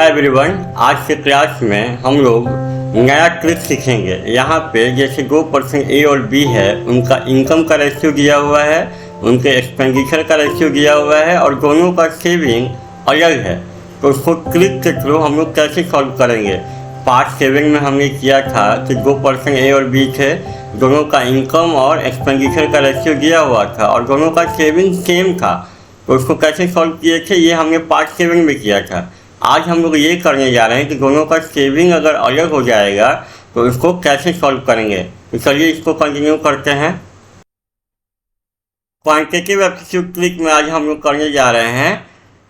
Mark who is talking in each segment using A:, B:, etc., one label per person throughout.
A: Hi everyone, आज के class में हम लोग नया ट्रिक सीखेंगे। यहाँ पे जैसे 2% ए और बी है, उनका इनकम का रेशियो दिया हुआ है, उनके एक्सपेंडिचर का रेशियो दिया हुआ है और दोनों का सेविंग अलग है। तो उसको ट्रिक के थ्रू हम लोग कैसे सॉल्व करेंगे। पार्ट 7 में हमने किया था कि 2% ए और बी थे, दोनों का इनकम और एक्सपेंडिचर का रेशियो दिया हुआ था और दोनों का सेविंग सेम था। तो उसको कैसे सॉल्व किए थे, ये हमने पार्ट 7 में किया था। आज हम लोग ये करने जा रहे हैं कि दोनों का सेविंग अगर अलग हो जाएगा तो इसको कैसे सॉल्व करेंगे। तो चलिए इसको कंटिन्यू करते हैं। क्वांटिटेटिव एप्टीट्यूड ट्रिक में आज हम लोग करने जा रहे हैं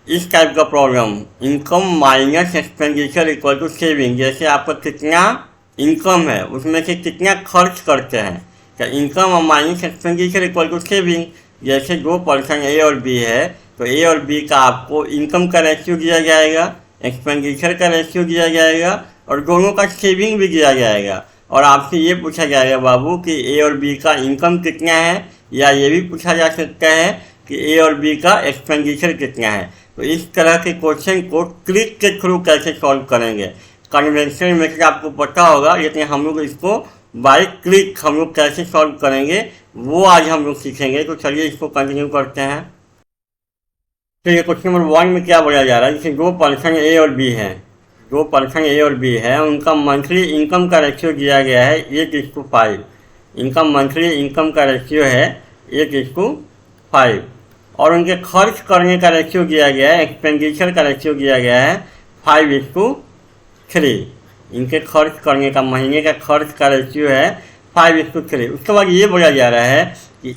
A: इस टाइप का problem, income minus expenditure equal to saving. जैसे आपका कितना इनकम है उसमें से कितना खर्च करते हैं, तो इनकम और minus expenditure equal to saving. जैसे 2% ए और बी है तो ए और बी का आपको इनकम का रेशियो दिया जाएगा, एक्सपेंडिचर का रेशियो दिया जाएगा और दोनों का सेविंग भी दिया जाएगा। और आपसे ये पूछा जाएगा बाबू कि ए और बी का इनकम कितना है, या ये भी पूछा जा सकता है कि ए और बी का एक्सपेंडिचर कितना है। तो इस तरह के क्वेश्चन को ट्रिक के थ्रू कैसे सॉल्व करेंगे। कन्वेंशनल मेथड आपको पता होगा, लेकिन हम लोग इसको बाय ट्रिक हम लोग कैसे सॉल्व करेंगे वो आज हम लोग सीखेंगे। तो चलिए इसको कंटिन्यू करते हैं। तो ये क्वेश्चन नंबर 1 में क्या बोला जा रहा है, जैसे 2% ए और बी है, 2% ए और बी है, उनका मंथली इनकम का रेशियो दिया गया है 1:5। इनका मंथली इनकम का रेशियो है 1:5 और उनके खर्च करने का रेशियो दिया गया है, एक्सपेंडिचर का रेशियो दिया गया है 5:3। इनके खर्च करने का, महीने का खर्च का रेशियो है 5:3। उसके बाद ये बोला जा रहा है कि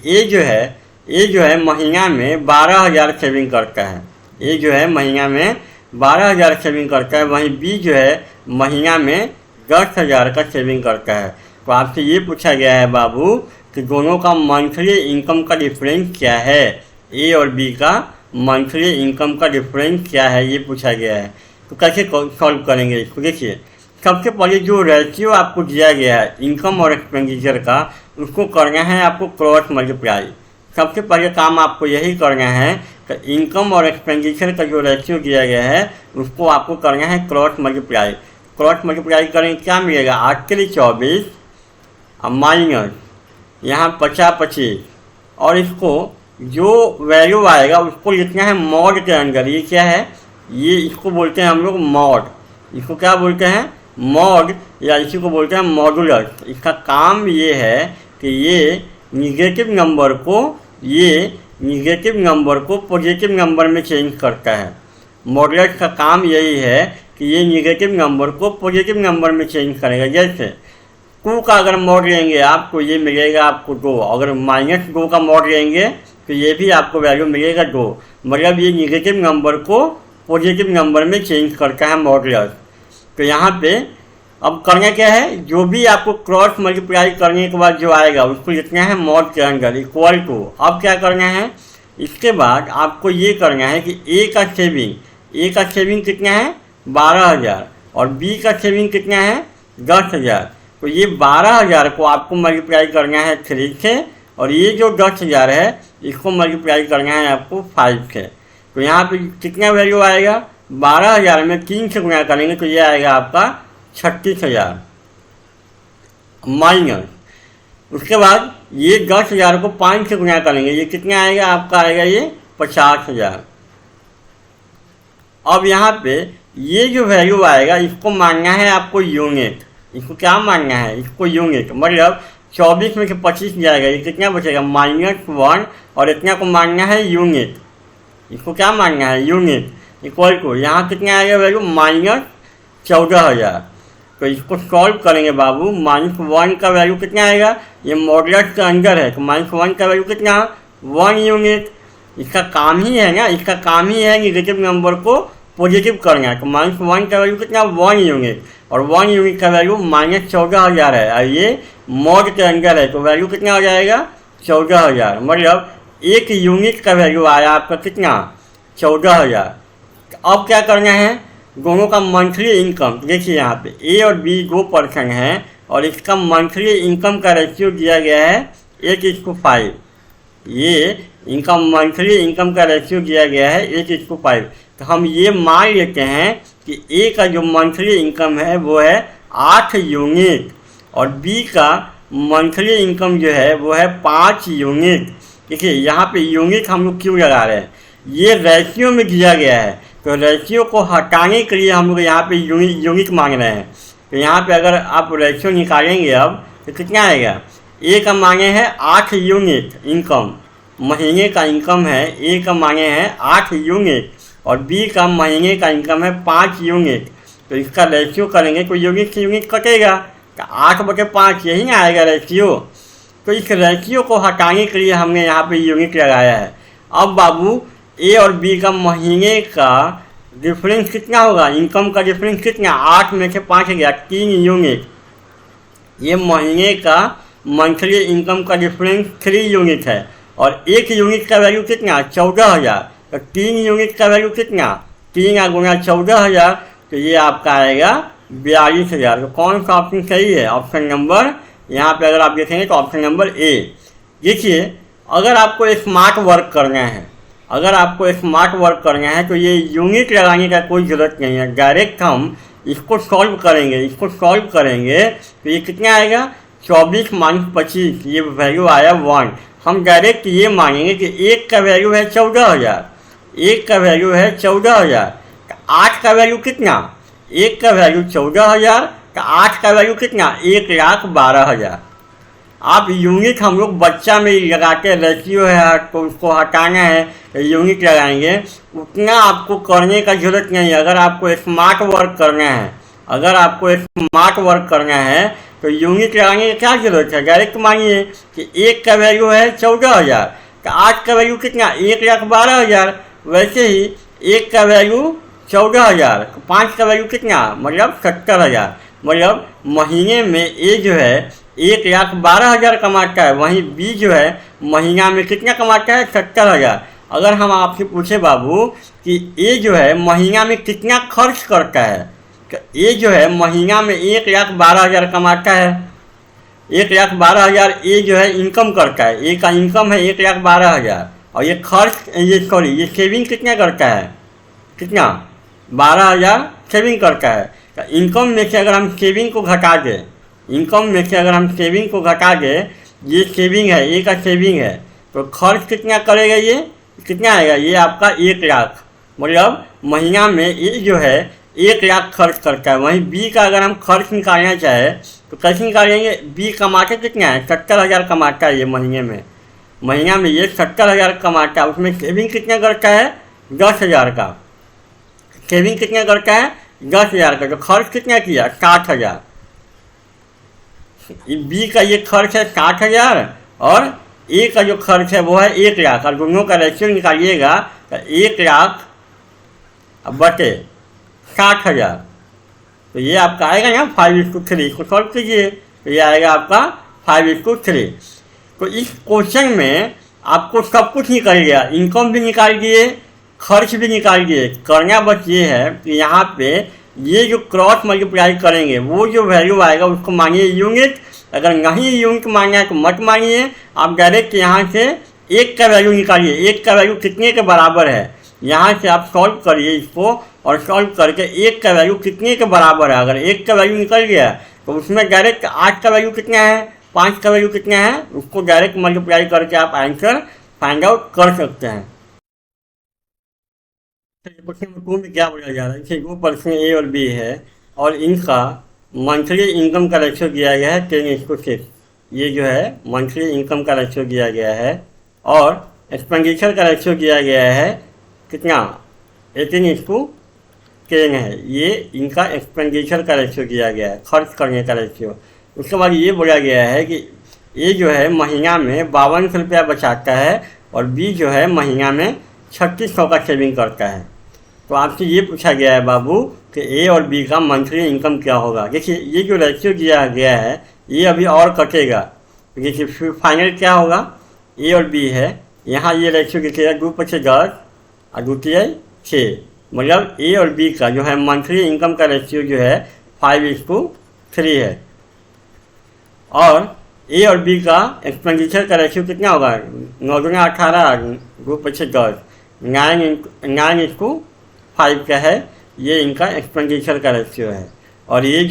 A: ए जो है महीना में 12,000 सेविंग करता है। ए जो है महीना में 12,000 सेविंग करता है, वहीं बी जो है महीना में 10,000 का सेविंग करता है। तो आपसे ये पूछा गया है बाबू कि दोनों का मंथली इनकम का डिफरेंस क्या है, ए और बी का मंथली इनकम का डिफरेंस क्या है, ये पूछा गया है। तो कैसे सॉल्व करेंगे इसको। देखिए, सबसे पहले जो रेशियो आपको दिया गया है इनकम और एक्सपेंडिचर का, उसको करना है आपको क्रॉस मल्टीप्लाई। सबसे पहले काम आपको यही करना है कि इनकम और एक्सपेंडिचर का जो रेशियो दिया गया है उसको आपको करना है क्रॉस मल्टीप्लाई। क्रॉस मल्टीप्लाई करेंगे क्या मिलेगा, 8 के लिए 24 और माइनस यहाँ 50-25 और इसको जो वैल्यू आएगा उसको लिखना है मॉड के अंदर। ये क्या है, ये इसको बोलते हैं हम लोग मॉड। इसको क्या बोलते हैं, मॉड, या इसी को बोलते हैं मॉडुलस। इसका काम ये है कि ये निगेटिव नंबर को पॉजिटिव नंबर में चेंज करता है। मॉडुलस का काम यही है कि ये निगेटिव नंबर को पॉजिटिव नंबर में चेंज करेगा। जैसे 2 का अगर मॉड लेंगे आप तो ये मिलेगा आपको 2, अगर -2 का मॉड लेंगे तो ये भी आपको वैल्यू मिलेगा 2। मतलब ये निगेटिव नंबर को पॉजिटिव नंबर में चेंज करता है मॉडुलस। तो यहाँ पे अब करना क्या है, जो भी आपको क्रॉस मल्टीप्लाई करने के बाद जो आएगा उसको लिखना है मॉड के अंदर इक्वल टू। अब क्या करना है, इसके बाद आपको ये करना है कि ए का सेविंग कितना है 12,000 और बी का सेविंग कितना है 10,000। तो ये 12,000 को आपको मल्टीप्लाई करना है 3 से और ये जो 10,000 है इसको मल्टीप्लाई करना है आपको 5 से। तो यहाँ पे कितना वैल्यू आएगा, 12,000 में 3 से गुणा करेंगे तो ये आएगा आपका 36,000 माइनस। उसके बाद ये 10,000 को 5 से गुणा करेंगे, ये कितना आएगा आपका, आएगा ये 50,000। अब यहाँ पे ये जो वैल्यू आएगा इसको मानना है आपको यूनिट। इसको क्या मानना है, इसको यूनिट। मतलब 24 में से 25 जाएगा, ये कितना बचेगा -1 और इतना को मानना है यूनिट। इसको क्या मानना है, यूनिट इक्वल टू यहाँ कितना आएगा वैल्यू -14,000। तो इसको सॉल्व करेंगे बाबू। -1 का वैल्यू कितना आएगा, ये मॉडुलस के अंदर है तो -1 का वैल्यू कितना, 1 यूनिट। इसका काम ही है ना, इसका काम ही है निगेटिव नंबर को पॉजिटिव करना है। तो -1 का वैल्यू कितना, 1 यूनिट और 1 यूनिट का वैल्यू -14,000 है और ये मॉड के अंदर है तो वैल्यू कितना हो जाएगा 14,000। मतलब 1 यूनिट का वैल्यू आया आपका कितना, 14,000। अब क्या करना है, दोनों का मंथली इनकम। देखिए यहाँ पे ए और बी 2% है और इसका मंथली इनकम का रेशियो दिया गया है 1:5। ये इनका मंथली इनकम का रेशियो दिया गया है 1:5। तो हम ये मान लेते हैं कि ए का जो मंथली इनकम है वो है 8 यूनिट और बी का मंथली इनकम जो है वो है 5 यूनिट। देखिए यहाँ पे यूनिट हम लोग क्यों लगा रहे हैं, ये रेशियो में दिया गया है, तो रेशियो को हटाने के लिए हम लोग यहाँ पे यूनिट मांग रहे हैं। तो यहाँ पे अगर आप रेशियो निकालेंगे अब तो कितना आएगा, ए का मांगे हैं 8 यूनिट इनकम, महीने का इनकम है, ए का मांगे हैं 8 यूनिट और बी का महीने का इनकम है 5 यूनिट। तो इसका रेशियो करेंगे तो यूनिट से यूनिट कटेगा, तो 8/5 यही ना आएगा रेशियो। तो इस रेशियो को हटाने के लिए हमने यहाँ पे यूनिट लगाया है। अब बाबू ए और बी का महीने का डिफरेंस कितना होगा, इनकम का डिफरेंस कितना, 8 में से 5 गया, 3 यूनिट। ये महीने का मंथली इनकम का डिफरेंस 3 यूनिट है और 1 यूनिट का वैल्यू कितना, 14,000। तो 3 यूनिट का वैल्यू कितना, 3 गुना 14,000, तो ये आपका आएगा 42,000। तो कौन सा ऑप्शन सही है, ऑप्शन नंबर, यहाँ पे अगर आप देखेंगे तो ऑप्शन नंबर ए। देखिए अगर आपको स्मार्ट वर्क करना है, अगर आपको स्मार्ट वर्क करना है तो ये यूनिट लगाने का कोई ज़रूरत नहीं है, डायरेक्ट हम इसको सॉल्व करेंगे तो ये कितना आएगा, 24 - 25, ये वैल्यू आया 1। हम डायरेक्ट ये मानेंगे कि एक का वैल्यू है 14,000, एक का वैल्यू है 14,000, 8 का वैल्यू कितना, एक का वैल्यू 14,000, तो 8 का वैल्यू कितना, 1,12,000। आप यूनिट हम लोग बच्चा में लगाते, रेशियो है तो उसको हटाना है यूनिट लगाएंगे, उतना आपको करने का जरूरत नहीं है। अगर आपको स्मार्ट वर्क करना है, तो यूनिट लगाने की क्या जरूरत है, डायरेक्ट मानिए कि एक का वैल्यू है 14,000, तो 8 का वैल्यू कितना, 1,12,000। वैसे ही एक का वैल्यू 14,000, 5 का वैल्यू कितना, मतलब 70,000। मतलब महीने में ए जो है 1,12,000 कमाता है, वहीं बी जो है महीना में कितना कमाता है, 70,000। अगर हम आपसे पूछे बाबू कि ए जो है महीना में कितना खर्च करता है, तो ए जो है महीना में 1,12,000 कमाता है, 1,12,000 ए जो है इनकम करता है, ए का इनकम है 1,12,000 और ये सेविंग कितना करता है, कितना, 12,000 सेविंग करता है। तो इनकम में से अगर हम सेविंग को घटा दें, ये सेविंग है, ए का सेविंग है, तो खर्च कितना करेगा, ये कितना आएगा, ये आपका 1,00,000। मतलब महीना में ए जो है 1,00,000 खर्च करता है। वहीं बी का अगर हम खर्च निकालना चाहे तो कैसे निकालेंगे, बी कमाते कितना है, 70,000 कमाता है ये महीना में ये 70,000 कमाता है, उसमें सेविंग कितना करता है, 10,000 का सेविंग कितना करता है, 10,000 का। तो खर्च कितना किया, 60,000। बी का ये खर्च है 60,000 और ए का जो खर्च है वो है 1,00,000। और दोनों का रेशियो निकालिएगा तो 1,00,000 बटे 60,000, तो ये आपका आएगा ना 5:3। इसको सॉल्व कीजिए तो ये आएगा आपका 5:3। तो इस क्वेश्चन में आपको सब कुछ निकल गया, इनकम भी निकाल दिए, खर्च भी निकाल दिए। करना बस ये है कि यहाँ पे ये जो क्रॉस मल्टीप्लाई करेंगे वो जो वैल्यू आएगा उसको मानिए यूनिट। अगर नहीं यूनिट मानना है तो मत मानिए, आप डायरेक्ट यहाँ से एक का वैल्यू निकालिए, एक का वैल्यू कितने के बराबर है, यहाँ से आप सॉल्व करिए इसको और सॉल्व करके एक का वैल्यू कितने के बराबर है। अगर एक का वैल्यू निकल गया तो उसमें डायरेक्ट 8 का वैल्यू कितना है, 5 का वैल्यू कितना है, उसको डायरेक्ट मल्टीप्लाई करके आप आंसर फाइंड आउट कर सकते हैं। क्वेश्चन नंबर 2 में क्या बोला जा रहा है, कि 2 पर्सन ए और बी है और इनका मंथली इनकम का रेशियो दिया गया है 10:6। ये जो है मंथली इनकम का रेशियो दिया गया है और एक्सपेंडिचर का रेशियो दिया गया है कितना, 18:10 है। ये इनका एक्सपेंडिचर का रेशियो दिया गया है, खर्च करने का रेशियो। उसके बाद ये बोला गया है कि ए जो है महीना में 5200 रुपया बचाता है और बी जो है महीना में 3600 का सेविंग करता है। तो आपसे ये पूछा गया है बाबू कि ए और बी का मंथली इनकम क्या होगा। देखिए ये जो रेशियो दिया गया है ये अभी और कटेगा, देखिए फिर फाइनल क्या होगा, ए और बी है, यहाँ ये रेशियो देखिएगा 2/10 और 2/6। मतलब ए और बी का जो है मंथली इनकम का रेशियो जो है 5:3 है और ए और बी का एक्सपेंडिचर का रेशियो कितना होगा, 9×18 2/10, 9:3 5 का है, ये इनका एक्सपेंडिचर का रेशियो है। और ये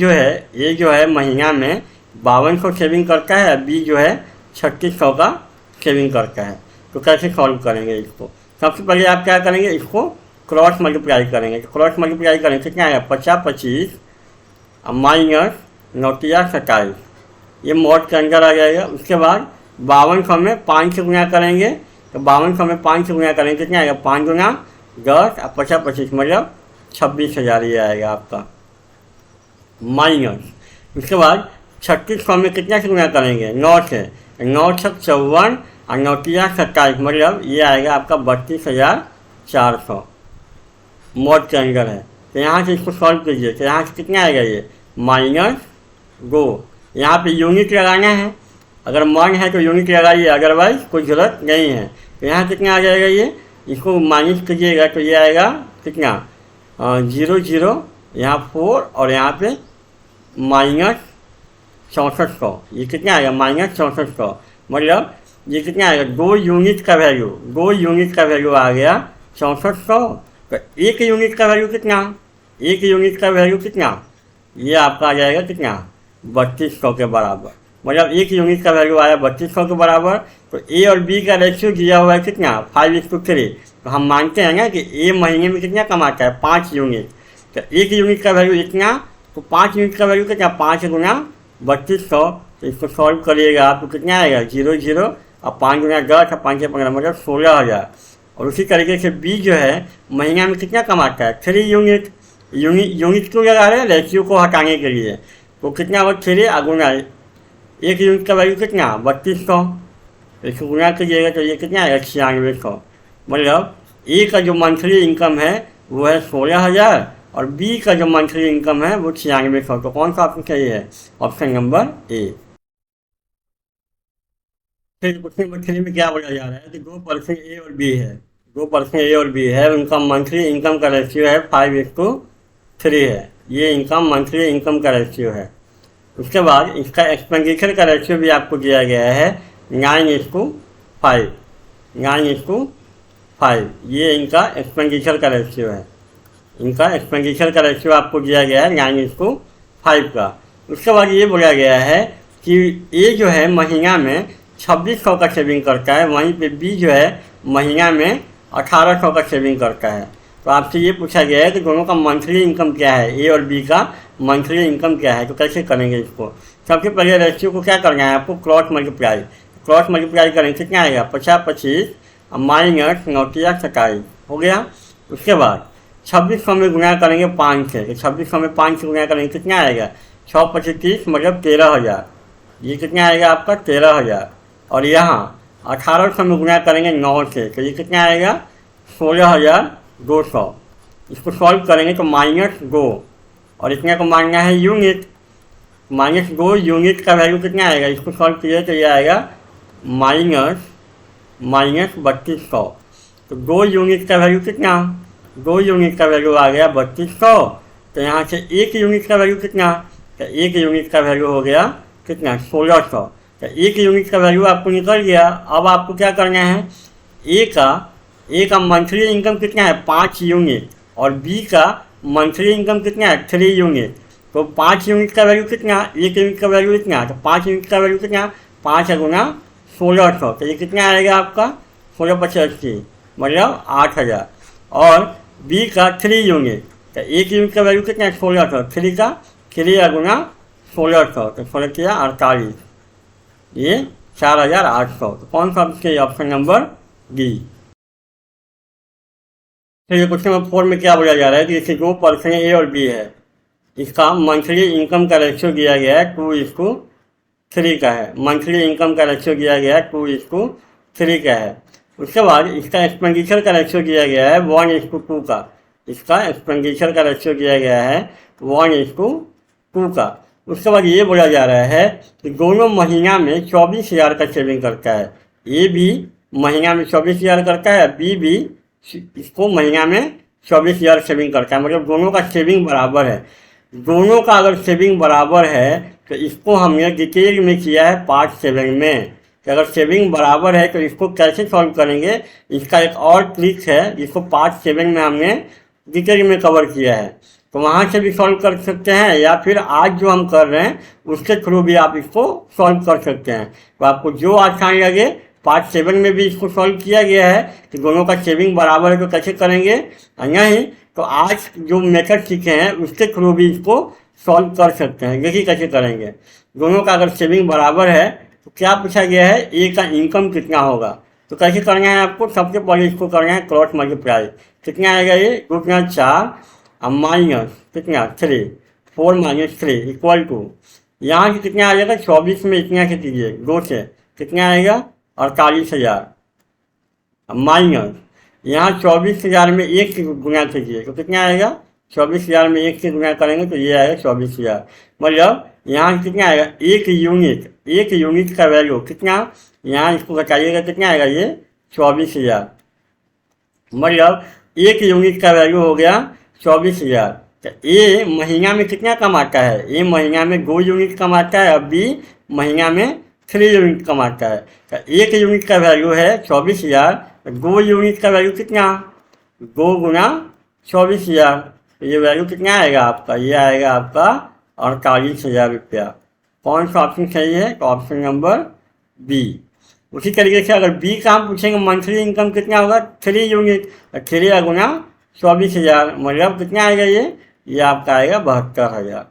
A: जो है महीना में 5200 सेविंग करता है, बी जो है 3600 का सेविंग करता है। तो कैसे सॉल्व करेंगे इसको? सबसे पहले आप क्या करेंगे, इसको क्रॉस मल्टीप्लाई करेंगे। तो क्रॉस मल्टीप्लाई करेंगे तो क्या आएगा, 50-25 माइनस 9-27, ये मॉड के अंदर आ जाएगा। उसके बाद 5200 में 5 से गुना करेंगे, तो 5200 में 5 से गुना करेंगे कितना आएगा, 5 गुना 10 और 50-25 मतलब 26,000 ये आएगा आपका माइनस। उसके बाद 3600 में कितना से गुना करेंगे, 9 से, 9 छक 54 और 9-27 मतलब ये आएगा आपका 32,400 मॉड के अंदर है। तो यहाँ से इसको सॉल्व कीजिए, तो यहाँ से कितना आएगा ये माइनस गो, यहाँ पे यूनिट लगाना है, अगर मन है तो यूनिट लगाइए, अदरवाइज कोई ज़रूरत नहीं है। तो यहाँ कितना आ जाएगा, ये इसको माइनस कीजिएगा तो ये आएगा कितना 0 यहाँ 4 और यहाँ पे माइनस 6400, ये कितना आएगा माइनस 6400 मतलब ये कितना आएगा 2 यूनिट का वैल्यू, 2 यूनिट का वैल्यू आ गया 6400। तो 1 यूनिट का वैल्यू कितना, 1 यूनिट का वैल्यू कितना, ये आपका आ जाएगा कितना 3200 के बराबर, मतलब 1 यूनिट का वैल्यू आया 3200 के बराबर। तो ए और बी का रेशियो दिया हुआ है कितना 5:3। तो हम मानते हैं ना कि ए महीने में कितना कमाता है 5 यूनिट, तो 1 यूनिट का वैल्यू इतना, तो 5 यूनिट का वैल्यू कितना 5 गुना 3200। तो इसको सॉल्व करिएगा आपको कितना आएगा 0 और 5 गुना 10 और 5 से 15 मतलब 16,000। और उसी तरीके से बी जो है महीना में कितना कमाता है 3 यूनिट, यूनिट क्यों लगा रहे हैं, रेशियो को हटाने के लिए। तो कितना वो 3 अगुना 1 यूनिट का वैल्यू कितना 3200, इसको गुना कीजिएगा तो ये कितना आएगा 9600। मतलब ए का जो मंथली इनकम है वो है 16,000 और बी का जो मंथली इनकम है वो 9600। तो कौन सा ऑप्शन सही है, ऑप्शन नंबर ए। फिर क्वेश्चन नंबर 3 में क्या बोला जा रहा है कि 2 पर्सन ए और बी है, 2 पर्सन ए और बी है, उनका मंथली इनकम का रेशियो है 5:3 है, ये इनकम मंथली इनकम का रेशियो है। उसके बाद इसका एक्सपेंडिचर का रेशियो भी आपको दिया गया है 9:5, 9:5, ये इनका एक्सपेंडिचर का रेशियो है, इनका एक्सपेंडिचर का रेशियो आपको दिया गया है 9:5 का। उसके बाद ये बोला गया है कि ए जो है महीना में 2600 का सेविंग करता है, वहीं पे बी जो है महीना में 1800 का सेविंग करता है। तो आपसे ये पूछा गया है कि दोनों का मंथली इनकम क्या है, ए और बी का मंथली इनकम क्या है। तो कैसे करेंगे इसको, सबसे पहले रेशियो को क्या करना है आपको क्रॉस मल्टीप्लाई करेंगे कितना आएगा 50-25 माइनस 9-27 हो गया। उसके बाद 2600 में गुना करेंगे 5 से, तो 2600 में 5 से गुना करेंगे कितना आएगा 6-25 मतलब 13,000, ये कितना आएगा आपका 13,000। और यहाँ 1800 में गुना करेंगे 9 से, तो ये कितना आएगा 16,200। इसको सॉल्व करेंगे तो -2 और इतना को मानना है यूनिट, -2 यूनिट का वैल्यू कितना आएगा, इसको सॉल्व किए तो ये आएगा -3200। तो 2 यूनिट का वैल्यू कितना, 2 यूनिट का वैल्यू आ गया 3200। तो यहाँ से 1 यूनिट का वैल्यू कितना, तो 1 यूनिट का वैल्यू हो गया कितना 1600। तो 1 यूनिट का वैल्यू आपको निकल गया। अब आपको क्या करना है, ए का मंथली इनकम कितना है 5 यूनिट और बी का मंथली इनकम कितना है 3 यूनिट। तो 5 यूनिट का वैल्यू कितना, 1 यूनिट का वैल्यू इतना, तो 5 यूनिट का वैल्यू कितना 5 गुना 1600, तो ये कितना आएगा आपका 16-85 मतलब 8000। और बी का 3 यूनिट, तो 1 यूनिट का वैल्यू कितना है 1600, 3 का 3 गुना 1600 तो 16×48 ये 4800। तो कौन सा ऑप्शन नंबर डी। फिर ये क्वेश्चन नंबर 4 में क्या बोला जा रहा है कि जैसे 2 पर्सन ए और बी है, इसका मंथली इनकम का रेशियो दिया गया है 2:3 का है, मंथली इनकम का रेशियो दिया गया है 2:3 का है। उसके बाद इसका एक्सपेंडिचर का रेशियो दिया गया है 1:2 का, इसका एक्सपेंडिचर का रेशियो दिया गया है 1:2 का। उसके बाद ये बोला जा रहा है कि दोनों महीना में 24,000 का सेविंग करता है, ए भी महीना में 24,000 करता है, बी भी इसको महीना में 24,000 सेविंग करता है, मतलब दोनों का सेविंग बराबर है। दोनों का अगर सेविंग बराबर है तो इसको हमने डिटेल में किया है पार्ट 7 में कि अगर सेविंग बराबर है तो इसको कैसे सॉल्व करेंगे, इसका एक और ट्रिक है जिसको पार्ट 7 में हमने डिटेल में कवर किया है, तो वहाँ से भी सॉल्व कर सकते हैं, या फिर आज जो हम कर रहे हैं उसके थ्रू भी आप इसको सॉल्व कर सकते हैं। तो आपको जो आसान लगे, पार्ट 7 में भी इसको सॉल्व किया गया है कि दोनों का सेविंग बराबर है तो कैसे करेंगे, नहीं तो आज जो मेथड सीखे हैं उसके थ्रू भी इसको सॉल्व कर सकते हैं। देखिए कैसे करेंगे। दोनों का अगर सेविंग बराबर है तो क्या पूछा गया है, ए का इनकम कितना होगा। तो कैसे करना है आपको, सबसे पहले इसको करना है क्रॉस मल्टीप्लाई। कितना आएगा ये, 2 गुना 4 और माइनस कितना 3, 4 माइनस 3 इक्वल टू, यहाँ से कितना आ जाएगा 24 में इतना से कीजिए 2 से कितना आएगा 48,000, माइनस यहाँ 24,000 में 1 से गुना कीजिए तो कितना आएगा, 24,000 में 1 से गुना करेंगे तो ये आएगा 24,000। मतलब यहाँ कितना आएगा, एक यूनिट का वैल्यू कितना, यहाँ इसको घटाइएगा कितना आएगा ये 24,000। मतलब 1 यूनिट का वैल्यू हो गया 24,000। तो ए महीना में कितना कमाता है, ए महीना में 2 यूनिट कमाता है और बी महीना में 3 यूनिट कमाता है। तो 1 यूनिट का वैल्यू है 24,000, 2 यूनिट का वैल्यू कितना, 2 गुना 24,000, तो ये वैल्यू कितना आएगा आपका, ये आएगा आपका 48,000 रुपया। कौन सा ऑप्शन सही है, तो ऑप्शन नंबर बी। उसी तरीके से अगर बी का हम पूछेंगे मंथली इनकम कितना होगा, 3 यूनिट, 3 गुना 24,000, मतलब कितना आएगा ये आपका आएगा 72,000।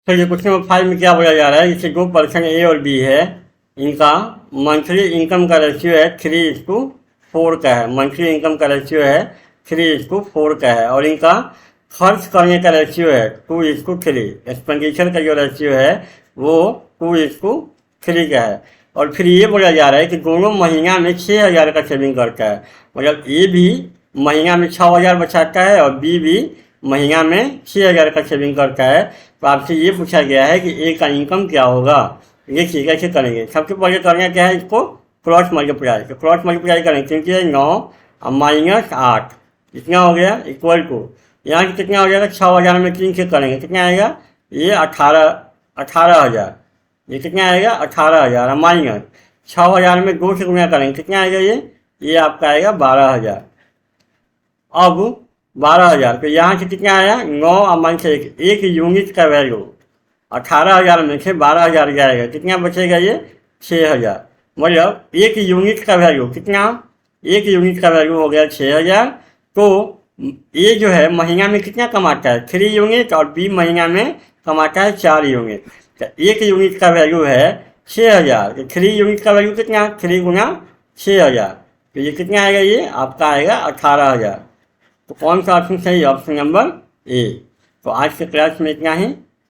A: तो ये क्वेश्चन नंबर 5 में क्या बोला जा रहा है, जैसे 2 पर्सन ए और बी है, इनका मंथली इनकम का रेशियो है 3:4 का है, मंथली इनकम का रेशियो है 3:4 का है, और इनका खर्च करने का रेशियो है 2:3, एक्सपेंडिचर का जो रेशियो है वो 2:3 का है। और फिर ये बोला जा रहा है कि दोनों महीना में 6,000 का सेविंग करता है, मतलब ए भी महीना में 6,000 बचाता है और बी भी महीना में 6,000 का सेविंग करता है। तो आपसे ये पूछा गया है कि ए का इनकम क्या होगा। देखिए कैसे करेंगे, सबसे पहले करना क्या है, इसको क्रॉस मल्टीप्लाई। तो क्रॉस मल्टीप्लाई करेंगे क्योंकि 9 और माइनस 8 कितना हो गया इक्वल टू, यहाँ से कितना हो जाएगा 6,000 में 3 से करेंगे कितना आएगा, ये 18,000, ये कितना आएगा 18,000, माइनस 6,000 में 2 से गुना करेंगे कितना आएगा ये आपका आएगा 12,000। अब 12,000 तो यहाँ से कितना आया 9 और माइनस 1 यूनिट का वैल्यू 18,000 में से 12,000 जाएगा, कितना बचेगा ये 6,000। मतलब 1 यूनिट का वैल्यू कितना, 1 यूनिट का वैल्यू हो गया 6,000। तो ये जो है महीना में कितना कमाता है 3 यूनिट और बी महीना में कमाता है 4 यूनिट। तो 1 यूनिट का वैल्यू है 6,000, तो 3 यूनिट का वैल्यू कितना, 3 गुना 6,000, तो ये कितना आएगा, ये आपका आएगा 18,000। तो कौन सा ऑप्शन सही, ऑप्शन नंबर ए। तो आज के क्लास में इतना ही।